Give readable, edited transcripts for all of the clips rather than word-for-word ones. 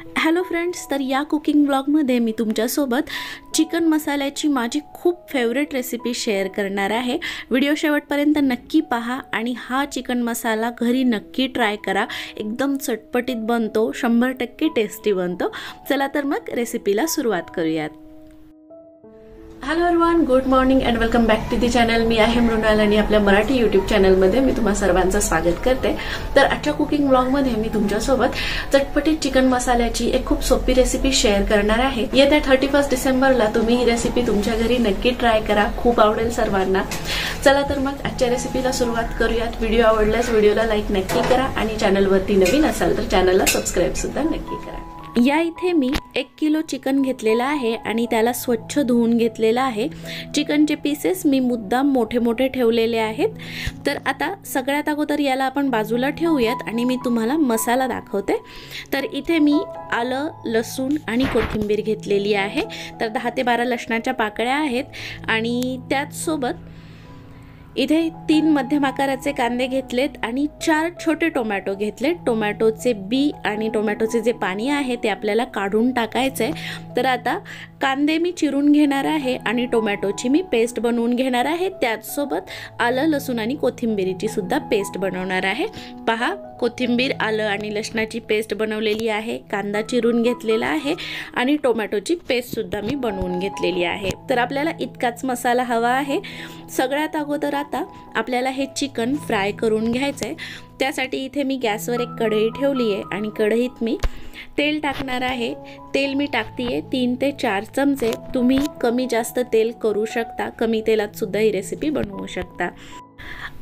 Hello friends, तर या cooking व्लॉगमध्ये मी तुमच्यासोबत चिकन मसाल्याची माझी खूप फेवरेट रेसिपी शेअर करणार आहे। व्हिडिओ शेवटपर्यंत नक्की पहा आणि हा चिकन मसाला घरी नक्की ट्राय करा। एकदम चटपटीत बनतो, 100% टेस्टी बनतो। चला तर मग रेसिपीला सुरुवात करूयात। Hello everyone, good morning and welcome back to the channel. मी आहे मृणाल आणि आपल्या मराठी यूट्यूब चॅनलमध्ये मी तुम्हा सर्वांचं स्वागत करते। तर आजच्या कुकिंग व्लॉगमध्ये मी तुमच्यासोबत चटपटीत चिकन मसाल्याची एक खूप सोपी रेसिपी शेअर करणार आहे। येत्या 31 डिसेंबरला तुम्ही ही रेसिपी तुमच्या घरी नक्की ट्राय करा, खूप आवडेल सर्वांना। चला तर मग आजच्या रेसिपीला सुरुवात करूयात। व्हिडिओ आवडल्यास व्हिडिओला लाईक नक्की करा आणि चॅनलवरती नवीन असाल तर चॅनलला सबस्क्राइब सुद्धा नक्की करा। या इथे मी 1 किलो चिकन घेतलेला आहे आणि त्याला स्वच्छ धुवून घेतलेला आहे। चिकनचे पीसेस मी मुद्दाम मोठे मोठे ठेवलेले आहेत। तर आता सगळ्यात अगोदर याला आपण बाजूला ठेवूयात आणि मी तुम्हाला मसाला दाखवते। तर इथे मी आलं, लसूण आणि कोथिंबीर घेतलेली आहे। तर 10 ते 12 लसणाच्या पाकळ्या आहेत आणि त्याच सोबत इथे 3 मध्यम आकाराचे कांदे घेतलेत आणि 4 छोटे टोमॅटो घेतलेत। टोमॅटोचे बी आणि टोमॅटोचे जे पाणी आहे ते आपल्याला काढून टाकायचे। तर आता कांदे मी चिरून घेणार आहे आणि टोमॅटोची मी पेस्ट बनवून घेणार आहे। त्याच सोबत आलं, लसूण आणि कोथिंबीरीची सुद्धा पेस्ट बनवणार आहे। पहा, कोथिंबीर, आलं आणि लसणाची पेस्ट बनवलेली आहे, कांदा चिरून घेतलेला आहे आणि टोमॅटोची पेस्ट सुद्धा मी बनवून घेतलेली आहे। तर आपल्याला इतकाच मसाला हवा आहे। सगळ्यात अगोदर आता आपल्याला हे चिकन फ्राय करून घ्यायचं आहे। त्यासाठी इथे मी गॅसवर एक कढई ठेवली आहे आणि कढईत मी तेल टाकणार आहे। तेल मी टाकतीये 3 ते 4 चमचे। तुम्ही कमी जास्त तेल करू शकता, कमी तेलात सुद्धा ही रेसिपी बनवू शकता।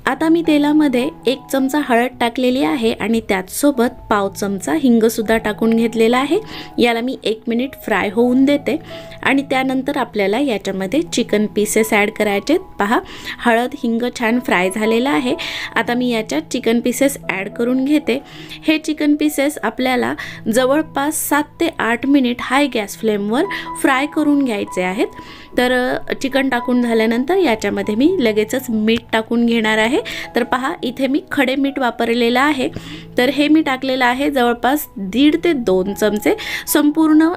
आता मी तेलामध्ये 1 चमचा हळद टाकलेली आहे आणि त्याचसोबत पाव चमचा हिंग सुद्धा टाकून घेतलेला आहे। याला मी 1 मिनिट फ्राय होऊन देते आणि त्यानंतर आपल्याला याच्यामध्ये चिकन पीसेस ॲड करायचे। पहा, हळद हिंग छान फ्राय झालेला आहे। आता मी याच्यात चिकन पीसेस ॲड करून घेते। हे चिकन पीसेस आपल्याला जवळपास 7 ते 8 मिनिट हाय गॅस फ्लेमवर फ्राय करून घ्यायचे आहेत। तर चिकन टाकून झाल्यानंतर याच्यामध्ये मी लगेचच मीठ टाकून घेणार आहे। तर पहा, इथे मी खडे मीठ वापरलेलं आहे। तर हे मी टाकलेलं आहे जवळपास 1.5 ते 2 चमचे। संपूर्ण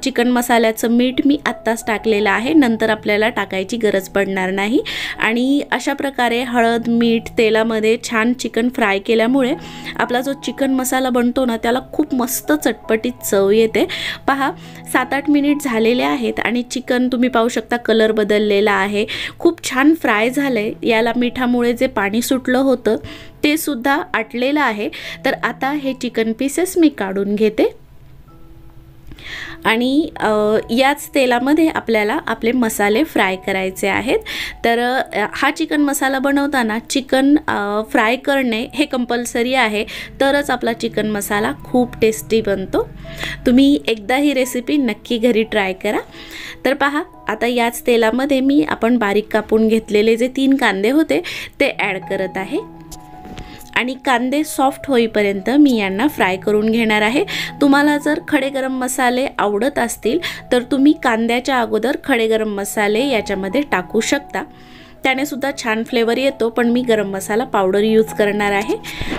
चिकन मसाल्याचं मीठ मी आत्ताच टाकलेलं आहे, नंतर आपल्याला टाकायची गरज पडणार नाही। आणि अशा प्रकारे हळद मीठ तेलामध्ये छान चिकन फ्राय केल्यामुळे आपला जो चिकन मसाला बनतो ना, त्याला खूप मस्त चटपटीत चव येते। पहा, 7-8 मिनिट झालेले आहेत आणि चिकन तुम्ही पाहू शकता कलर बदललेला आहे, खूप छान फ्राय झालंय। याला मिठामुळे जे पाणी सुटलं होतं ते सुद्धा आटलेलं आहे। तर आता हे चिकन पीसेस मी काढून घेते आणि याच तेलामध्ये आपल्याला आपले मसाले फ्राय करायचे आहेत। तर हा चिकन मसाला बनवताना चिकन फ्राय करणे हे कंपल्सरी आहे, तरच आपला चिकन मसाला खूप टेस्टी बनतो। तुम्ही एकदा ही रेसिपी नक्की घरी ट्राय करा। तर पहा, आता याच तेलामध्ये मी आपण बारीक कापून घेतलेले जे 3 कांदे होते ते ॲड करत आहे आणि कांदे सॉफ्ट होईपर्यंत मी यांना फ्राय करून घेणार आहे। तुम्हाला जर खडे गरम मसाले आवडत असतील तर तुम्ही कांद्याच्या अगोदर खडे गरम मसाले याच्यामध्ये टाकू शकता, त्याने सुद्धा छान फ्लेवर येतो। पण मी गरम मसाला पावडर यूज करणार आहे।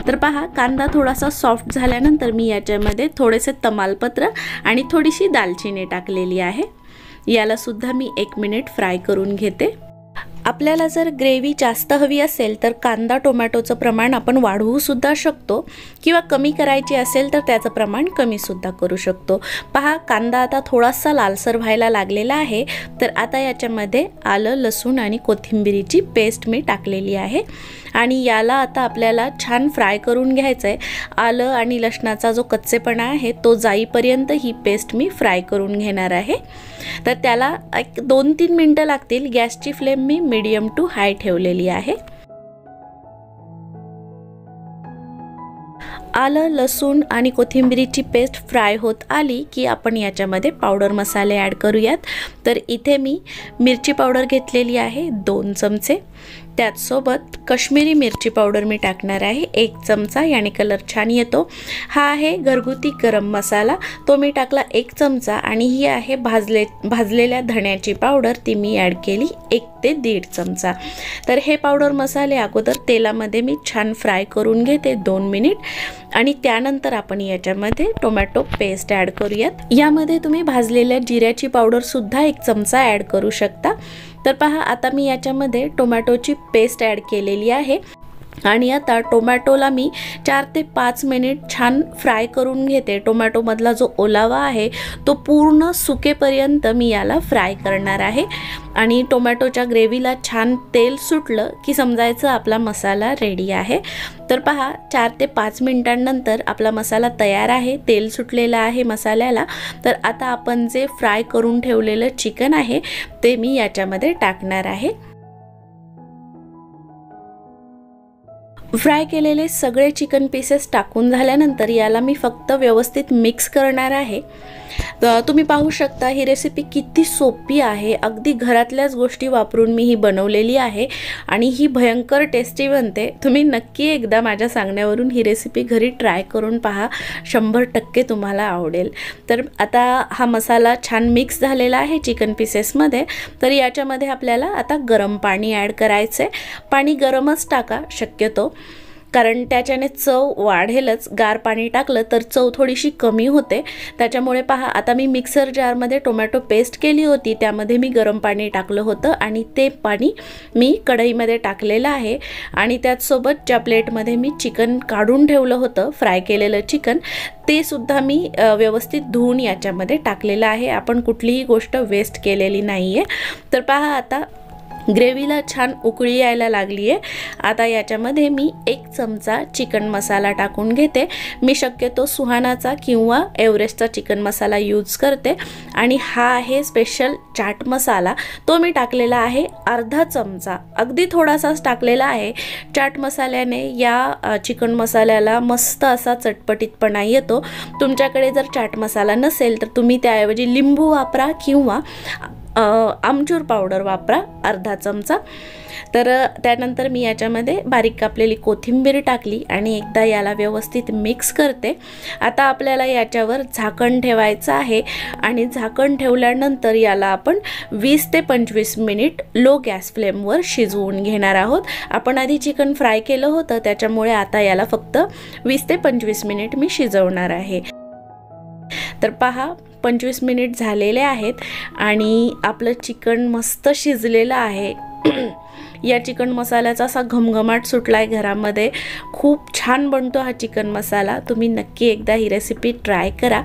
तर पहा, कांदा थोडासा सॉफ्ट झाल्यानंतर मी याच्यामध्ये थोडेसे तमालपत्र आणि थोडीशी दालचिनी टाकलेली आहे। याला सुद्धा मी 1 मिनिट फ्राय करून घेते। आपल्याला जर ग्रेव्ही जास्त हवी असेल तर कांदा टोमॅटोचं प्रमाण आपण वाढवू सुद्धा शकतो किंवा कमी करायची असेल तर त्याचं प्रमाण कमी सुद्धा करू शकतो। पहा, कांदा आता थोडासा लालसर व्हायला लागलेला आहे। तर आता याच्यामध्ये आलं, लसूण आणि कोथिंबीरीची पेस्ट मी टाकलेली आहे आणि याला आता आपल्याला छान फ्राय करून घ्यायचं आहे। आलं आणि लसणाचा जो कच्चेपणा आहे तो जाईपर्यंत ही पेस्ट मी फ्राय करून घेणार आहे। तर त्याला 2-3 मिनिटं लागतील। गॅसची फ्लेम मी मीडियम टू हाय ठेवलेली आहे। आलं, लसूण आणि कोथिंबीरीची पेस्ट फ्राय होत आली की आपण याच्यामध्ये पावडर मसाले ॲड करूयात। तर इथे मी मिरची पावडर घेतलेली आहे 2 चमचे, त्याचसोबत काश्मीरी मिरची पावडर मी टाकणार आहे 1 चमचा, याने कलर छान येतो। हा आहे घरगुती गरम मसाला, तो मी टाकला 1 चमचा। आणि ही आहे भाजलेल्या धण्याची पावडर, ती मी ॲड केली 1 ते 1.5 चमचा। तर हे पावडर मसाले अगोदर तेलामध्ये मी छान फ्राय करून घेते 2 मिनिट, आणि त्यानंतर आपण याच्यामध्ये टोमॅटो पेस्ट ॲड करूयात। यामध्ये तुम्ही भाजलेल्या जिऱ्याची पावडर सुद्धा 1 चमचा ॲड करू शकता। तर पहा, आता मी याच्यामध्ये टोमॅटोची पेस्ट ॲड केलेली आहे, आणि आता टोमॅटोला मी 4 ते 5 मिनिट छान फ्राय करून घेते। टोमॅटोमधला जो ओलावा आहे तो पूर्ण सुकेपर्यंत मी याला फ्राय करणार आहे, आणि टोमॅटोच्या ग्रेव्हीला छान तेल सुटलं की समजायचं आपला मसाला रेडी आहे। तर पहा, 4 ते 5 मिनिटांनंतर आपला मसाला तयार आहे, तेल सुटलेलं आहे मसाल्याला। तर आता आपण जे फ्राय करून ठेवलेलं चिकन आहे ते मी याच्यामध्ये टाकणार आहे। फ्राय केलेले सगळे चिकन पीसेस टाकून झाल्यानंतर याला मी फक्त व्यवस्थित मिक्स करणार आहे। तुम्ही पाहू शकता ही रेसिपी किती सोपी आहे, अगदी घरातल्याच गोष्टी वापरून मी ही बनवलेली आहे, आणि ही भयंकर टेस्टी बनते। तुम्ही नक्की एकदा माझ्या सांगण्यावरून ही रेसिपी घरी ट्राय करून पहा, 100% तुम्हाला आवडेल। तर आता हा मसाला छान मिक्स झालेला आहे चिकन पीसेसमध्ये। तर याच्यामध्ये आपल्याला आता गरम पाणी ॲड करायचे। पाणी गरमच टाका शक्यतो, कारण त्याच्याने चव वाढेलच। गार पाणी टाकलं तर चव थोडीशी कमी होते, त्याच्यामुळे पहा, आता मी मिक्सर जारमध्ये टोमॅटो पेस्ट केली होती, त्यामध्ये मी गरम पाणी टाकलं होतं, आणि ते पाणी मी कढईमध्ये टाकलेलं आहे। आणि त्याचसोबत ज्या प्लेटमध्ये मी चिकन काढून ठेवलं होतं, फ्राय केलेलं चिकन, ते सुद्धा मी व्यवस्थित धुवून याच्यामध्ये टाकलेलं आहे। आपण कुठलीही गोष्ट वेस्ट केलेली नाही आहे। तर पहा, आता ग्रेव्हीला छान उकळी यायला लागली आहे। आता याच्यामध्ये मी 1 चमचा चिकन मसाला टाकून घेते। मी शक्यतो सुहानाचा किंवा एव्हरेस्टचा चिकन मसाला यूज करते, आणि हा आहे स्पेशल चाट मसाला, तो मी टाकलेला आहे अर्धा चमचा, अगदी थोडासाच टाकलेला आहे। चाट मसाल्याने या चिकन मसाल्याला मस्त असा चटपटीतपणा येतो। तुमच्याकडे जर चाट मसाला नसेल तर तुम्ही त्याऐवजी लिंबू वापरा किंवा आमचूर पावडर वापरा अर्धा चमचा। तर त्यानंतर मी याच्यामध्ये बारीक कापलेली कोथिंबीर टाकली, आणि एकदा याला व्यवस्थित मिक्स करते। आता आपल्याला याच्यावर झाकण ठेवायचं आहे, आणि झाकण ठेवल्यानंतर याला आपण 20 ते 25 मिनिट लो गॅस फ्लेमवर शिजवून घेणार आहोत। आपण आधी चिकन फ्राय केलं होतं, त्याच्यामुळे आता याला फक्त 20 ते 25 मिनिट मी शिजवणार आहे। तर पहा, 25 मिनिट झालेले आहेत, आणि आपलं चिकन मस्त शिजलेलं आहे। या चिकन मसाल्याचा असा घमघमाट सुटलाय घरामध्ये, खूप छान बनतो हा चिकन मसाला। तुम्ही नक्की एकदा ही रेसिपी ट्राय करा।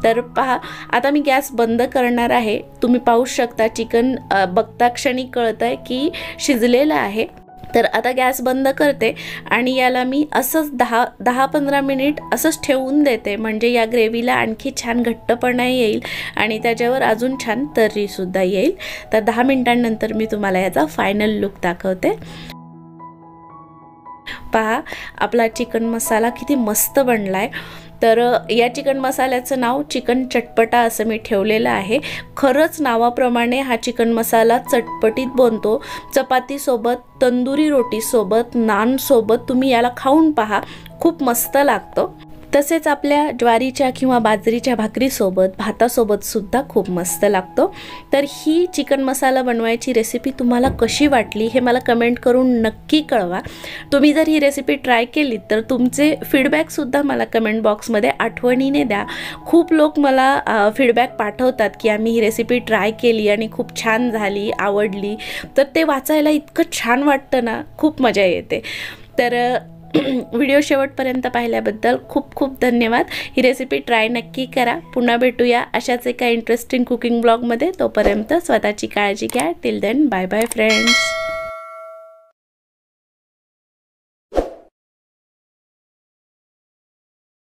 तर पहा, आता मी गॅस बंद करणार आहे। तुम्ही पाहू शकता चिकन बघता क्षणी कळतंय की शिजलेलं आहे। तर आता गॅस बंद करते, आणि याला मी असंच 10-15 मिनिट असंच ठेवून देते, म्हणजे या ग्रेव्हीला आणखी छान घट्टपणा येईल, आणि त्याच्यावर अजून छान तर्रीसुद्धा येईल। तर 10 मिनिटांनंतर मी तुम्हाला याचा फायनल लुक दाखवते। पहा, आपला चिकन मसाला किती मस्त बनलाय। तर या चिकन मसाल्याचं नाव चिकन चटपटा असं मी ठेवलेलं आहे। खरंच नावाप्रमाणे हा चिकन मसाला चटपटीत बनतो। चपातीसोबत, तंदुरी रोटीसोबत, नानसोबत तुम्ही याला खाऊन पहा, खूप मस्त लागतो। तसेच आपल्या ज्वारीच्या किंवा बाजरीच्या भाकरीसोबत, भातासोबत सुद्धा खूप मस्त लागतो। तर ही चिकन मसाला बनवायची रेसिपी तुम्हाला कशी वाटली हे मला कमेंट करून नक्की कळवा। तुम्ही जर ही रेसिपी ट्राय केली तर तुमचे फीडबॅकसुद्धा मला कमेंट बॉक्समध्ये आठवणीने द्या। खूप लोक मला फीडबॅक पाठवतात की आम्ही ही रेसिपी ट्राय केली आणि खूप छान झाली, आवडली। तर ते वाचायला इतकं छान वाटतं ना, खूप मजा येते। तर व्हिडिओ शेवटपर्यंत पाहिल्याबद्दल खूप खूप धन्यवाद। ही रेसिपी ट्राय नक्की करा। पुन्हा भेटूया अशाच एका इंटरेस्टिंग कुकिंग ब्लॉगमध्ये। तोपर्यंत स्वतःची काळजी घ्या। Till then bye bye friends.